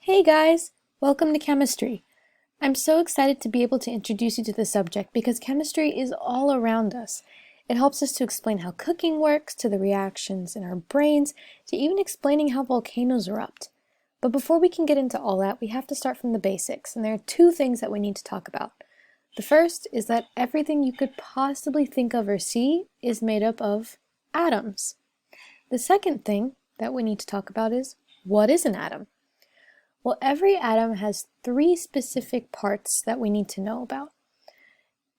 Hey guys, welcome to chemistry. I'm so excited to be able to introduce you to the subject because chemistry is all around us. It helps us to explain how cooking works, to the reactions in our brains, to even explaining how volcanoes erupt. But before we can get into all that, we have to start from the basics, and there are two things that we need to talk about. The first is that everything you could possibly think of or see is made up of atoms. The second thing that we need to talk about is, what is an atom? Well, every atom has three specific parts that we need to know about.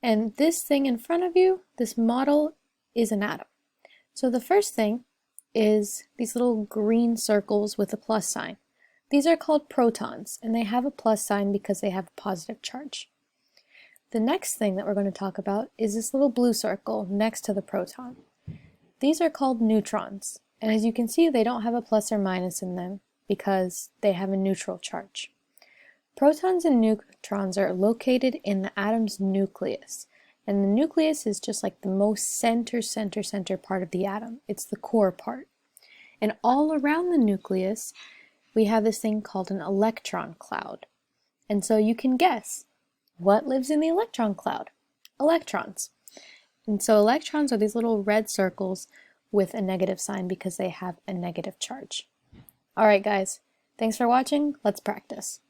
And this thing in front of you, this model, is an atom. So the first thing is these little green circles with a plus sign. These are called protons, and they have a plus sign because they have a positive charge. The next thing that we're going to talk about is this little blue circle next to the proton. These are called neutrons, and as you can see, they don't have a plus or minus in them because they have a neutral charge. Protons and neutrons are located in the atom's nucleus, and the nucleus is just like the most center part of the atom. It's the core part. And all around the nucleus, we have this thing called an electron cloud. And so you can guess, what lives in the electron cloud? Electrons. And so electrons are these little red circles with a negative sign because they have a negative charge. Alright guys, thanks for watching, let's practice.